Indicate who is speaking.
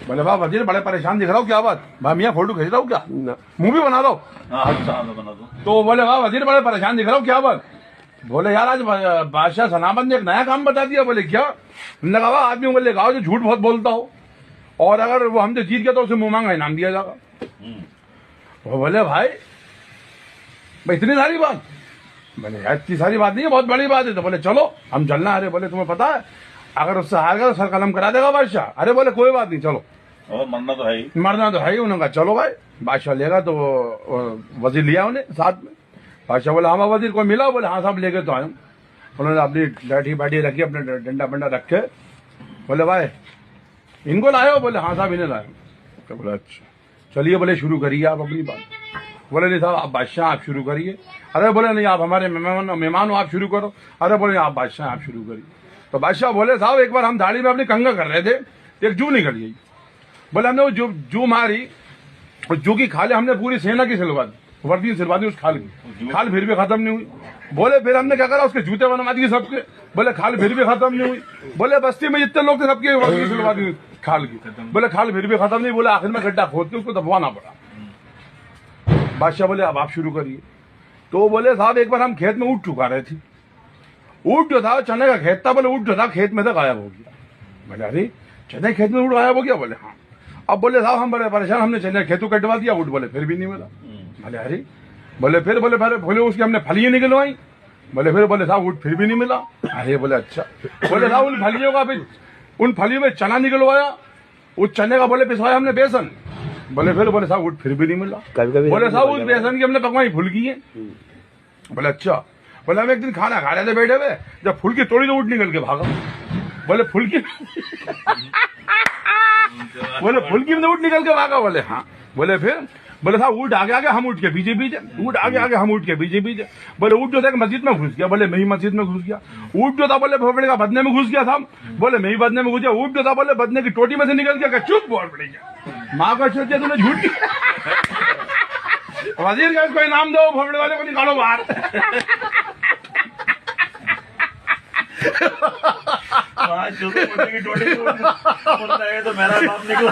Speaker 1: बोले वाह वजीर बड़े परेशान दिख रहा हूँ, क्या बात भाई मियाँ फोटो खींच रहा हूँ क्या, मुंह भी बना दो।
Speaker 2: अच्छा बना दो।
Speaker 1: तो बोले वाह वजीर बड़े परेशान दिख रहा हूँ, क्या बात। बोले यार आज बादशाह सनाबंद ने एक नया काम बता दिया। बोले क्या। हमने कहा आदमी बोले गाओ जो झूठ बहुत बोलता हो और अगर वो हमसे जीत गया तो उसे मुंह मांगा इनाम दिया जाएगा। वो बोले भाई इतनी सारी बात। बोले यार इतनी सारी बात नहीं है, बहुत बड़ी बात है। तो बोले चलो हम चलना। अरे बोले तुम्हें पता है अगर उससे हार गया तो सर कलम करा देगा बादशाह। अरे बोले कोई बात नहीं चलो,
Speaker 2: और मरना तो है ही।
Speaker 1: मरना तो है ही। उन्होंने कहा चलो भाई। बादशाह लेगा तो वजीर लिया उन्हें साथ में। बादशाह बोला हाँ वजीर को मिला। बोले हाँ साहब लेके तो आए। उन्होंने अपनी लाठी बाठी रखी, अपने डंडा बंडा रखे। बोले भाई इनको लाए हो। बोले हाँ साहब इन्हें लाए। तो बोले अच्छा चलिए बोले शुरू करिए आप अपनी बात। बोले नहीं साहब आप बादशाह आप शुरू करिए। अरे बोले नहीं आप हमारे मेहमान हो, आप शुरू करो। अरे बोले आप बादशाह आप शुरू करिए। तो बादशाह बोले साहब एक बार हम दाढ़ी में अपनी कंघा कर रहे थे, एक जू निकल गई। बोले हमने वो जू मारी, और जू की खाले हमने पूरी सेना की सिलवा दी, वर्दी सिलवा दी उस खाल की। खाल फिर भी खत्म नहीं हुई। बोले फिर हमने क्या करा उसके जूते बनवा दिए सबके। बोले खाल फिर भी खत्म नहीं हुई। बोले बस्ती में जितने लोग थे सबके वर्दी सिलवा दी खाल की। बोले खाल फिर भी खत्म नहीं। बोले आखिर में गड्ढा खोद के उसको दबवाना पड़ा। बादशाह बोले अब आप शुरू करिए। तो बोले साहब एक बार हम खेत में ऊँट चुका रहे थे। ऊँट जो था चने का खेत था। बोले ऊँट जो था खेत में से गायब हो गया। बोले अरे चने खेत में ऊँट गायब हो गया। बोले हाँ। अब बोले साहब हम बड़े परेशान, हमने चने खेतों कटवा दिया, ऊँट बोले फिर भी नहीं मिला। बोले अरे बोले फिर बोले उसकी हमने फलियां निकलवाई। बोले फिर साहब ऊँट फिर भी नहीं मिला। अरे बोले अच्छा। बोले साहब उन फलियों का फिर उन फलियों में चना निकलवाया, उस चने का बोले पिसवाया हमने बेसन। बोले साहब ऊँट फिर भी नहीं मिला। बोले साहब उस बेसन की हमने पकवाई फुल्की है। बोले अच्छा। बोले हम एक दिन खाना खा रहे थे बैठे हुए, जब फुल्की तोड़ी तो ऊँट निकल के भागा। बोले फुल्की बोले फुल्की में ऊँट निकल के भागा। बोले हाँ। बोले साहब ऊँट आगे आगे हम ऊँट के पीछे पीछे, ऊँट आगे आगे हम ऊँट के पीछे पीछे। बोले ऊँट जो था मस्जिद में घुस गया। बोले मैं ही मस्जिद में घुस गया। ऊँट जो था बोले भोपड़े का बदने में घुस गया था। बोले मैं ही बदने में घुस गया। ऊँट जो था बोले बदने की टोटी में से निकल गया। चुप बोल पड़ी गया। माँ का सोचा तूने झूठ वजीर का इसको इनाम दो, भोपड़े वाले को निकालो बाहर।
Speaker 2: तो मेरा बाप निकला।